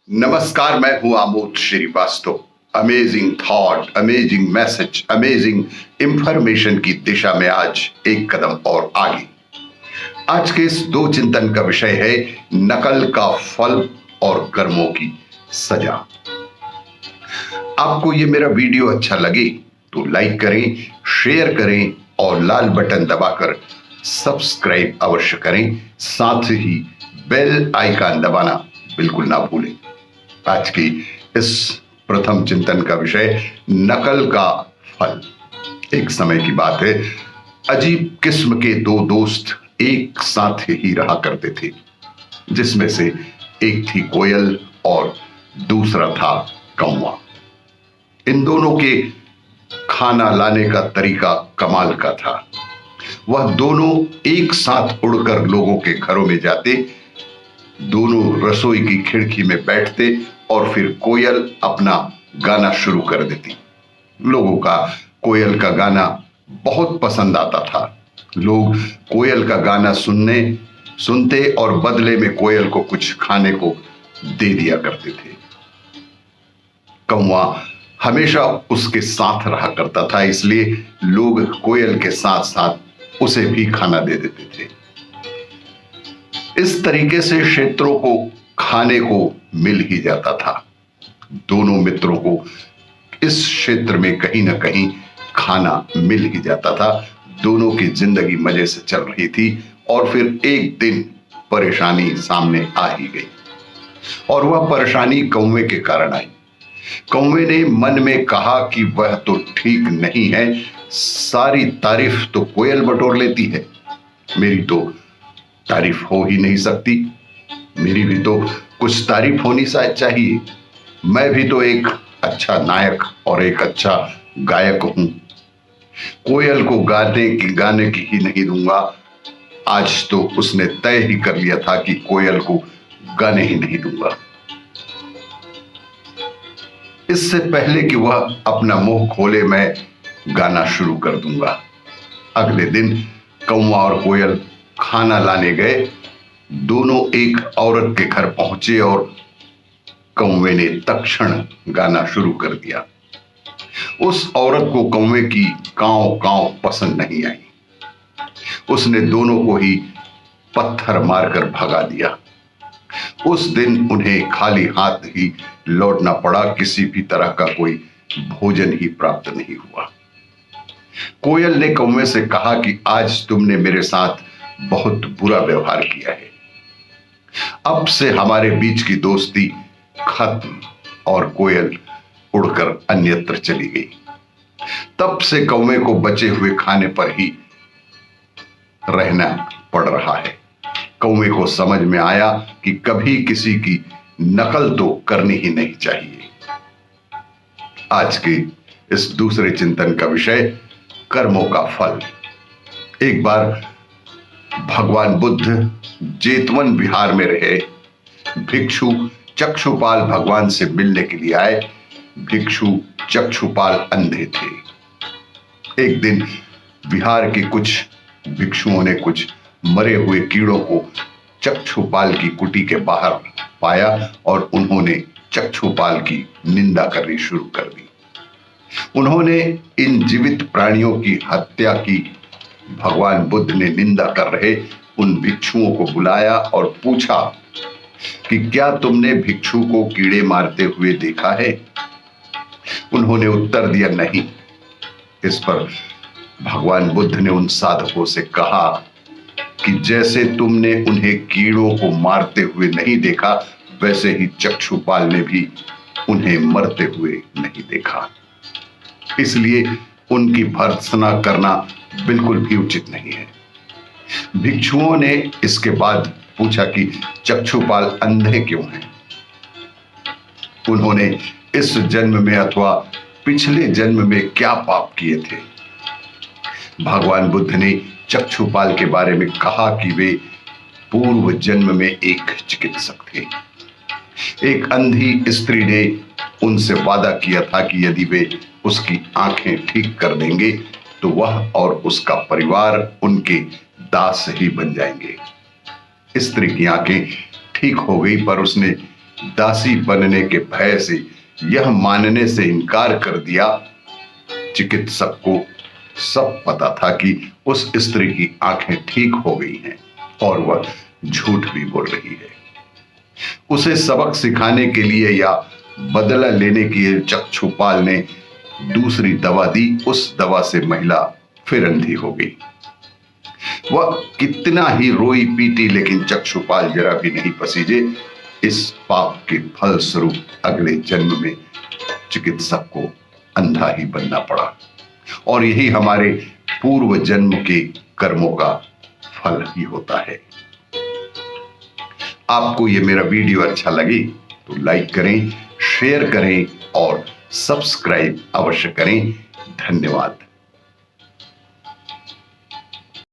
नमस्कार, मैं हूं Amod Srivastava. Amazing thought, amazing message, amazing information की दिशा में आज एक कदम और आगे। आज के इस दो चिंतन का विषय है नकल का फल और कर्मों की सजा। आपको ये मेरा वीडियो अच्छा लगे तो लाइक करें, शेयर करें और लाल बटन दबाकर सब्सक्राइब अवश्य करें। साथ ही बेल आइकन दबाना बिल्कुल ना भूलें। आज की इस प्रथम चिंतन का विषय नकल का फल। एक समय की बात है, अजीब किस्म के दो दोस्त एक साथ ही रहा करते थे, जिसमें से एक थी कोयल और दूसरा था कौवा। इन दोनों के खाना लाने का तरीका कमाल का था। वह दोनों एक साथ उड़कर लोगों के घरों में जाते, दोनों रसोई की खिड़की में बैठते और फिर कोयल अपना गाना शुरू कर देती। लोगों का कोयल का गाना बहुत पसंद आता था। लोग कोयल का गाना सुनते और बदले में कोयल को कुछ खाने को दे दिया करते थे। कौवा हमेशा उसके साथ रहा करता था, इसलिए लोग कोयल के साथ साथ उसे भी खाना दे देते थे। इस तरीके से क्षेत्रों को खाने को मिल ही जाता था। दोनों मित्रों को इस क्षेत्र में कहीं ना कहीं खाना मिल ही जाता था। दोनों की जिंदगी मजे से चल रही थी और फिर एक दिन परेशानी सामने आ ही गई, और वह परेशानी कौवे के कारण आई। कौवे ने मन में कहा कि वह तो ठीक नहीं है, सारी तारीफ तो कोयल बटोर लेती है, मेरी तो तारीफ हो ही नहीं सकती। मेरी भी तो कुछ तारीफ होनी शायद चाहिए। मैं भी तो एक अच्छा नायक और एक अच्छा गायक हूं। कोयल को गाने की ही नहीं दूंगा। आज तो उसने तय ही कर लिया था कि कोयल को गाने ही नहीं दूंगा। इससे पहले कि वह अपना मुंह खोले, मैं गाना शुरू कर दूंगा। अगले दिन कौवा और कोयल खाना लाने गए। दोनों एक औरत के घर पहुंचे और कौवे ने तत्क्षण गाना शुरू कर दिया। उस औरत को कौवे की कांव कांव पसंद नहीं आई। उसने दोनों को ही पत्थर मारकर भगा दिया। उस दिन उन्हें खाली हाथ ही लौटना पड़ा। किसी भी तरह का कोई भोजन ही प्राप्त नहीं हुआ। कोयल ने कौवे से कहा कि आज तुमने मेरे साथ बहुत बुरा व्यवहार किया है। अब से हमारे बीच की दोस्ती खत्म। और कोयल उड़कर अन्यत्र चली गई। तब से कौवे को बचे हुए खाने पर ही रहना पड़ रहा है। कौवे को समझ में आया कि कभी किसी की नकल तो करनी ही नहीं चाहिए। आज के इस दूसरे चिंतन का विषय कर्मों का फल। एक बार भगवान बुद्ध जेतवन बिहार में रहे। भिक्षु चक्षुपाल भगवान से मिलने के लिए आए। भिक्षु चक्षुपाल अंधे थे। एक दिन बिहार के कुछ भिक्षुओं ने कुछ मरे हुए कीड़ों को चक्षुपाल की कुटी के बाहर पाया और उन्होंने चक्षुपाल की निंदा करनी शुरू कर दी। उन्होंने इन जीवित प्राणियों की हत्या की। भगवान बुद्ध ने निंदा कर रहे उन भिक्षुओं को बुलाया और पूछा कि क्या तुमने भिक्षु को कीड़े मारते हुए देखा है? उन्होंने उत्तर दिया, नहीं। इस पर भगवान बुद्ध ने उन साधकों से कहा कि जैसे तुमने उन्हें कीड़ों को मारते हुए नहीं देखा, वैसे ही चक्षुपाल ने भी उन्हें मरते हुए नहीं देखा। इसलिए उनकी भर्त्सना करना बिल्कुल भी उचित नहीं है। भिक्षुओं ने इसके बाद पूछा कि चक्षुपाल अंधे क्यों हैं? उन्होंने इस जन्म में अथवा पिछले जन्म में क्या पाप किए थे? भगवान बुद्ध ने चक्षुपाल के बारे में कहा कि वे पूर्व जन्म में एक चिकित्सक थे। एक अंधी स्त्री ने उनसे वादा किया था कि यदि वे उसकी आंखें ठीक कर देंगे तो वह और उसका परिवार उनके दास ही बन जाएंगे। स्त्री की आंखें ठीक हो गई, पर उसने दासी बनने के भय से यह मानने से इनकार कर दिया। चिकित्सक को सब पता था कि उस स्त्री की आंखें ठीक हो गई हैं और वह झूठ भी बोल रही है। उसे सबक सिखाने के लिए या बदला लेने के लिए चक्षुपाल ने दूसरी दवा दी। उस दवा से महिला फिर अंधी हो गई। वह कितना ही रोई पीटी, लेकिन चक्षुपाल जरा भी नहीं पसीजे। इस पाप के फल स्वरूप अगले जन्म में चिकित्सक को अंधा ही बनना पड़ा और यही हमारे पूर्व जन्म के कर्मों का फल ही होता है। आपको ये मेरा वीडियो अच्छा लगे तो लाइक करें, शेयर करें और सब्सक्राइब अवश्य करें। धन्यवाद।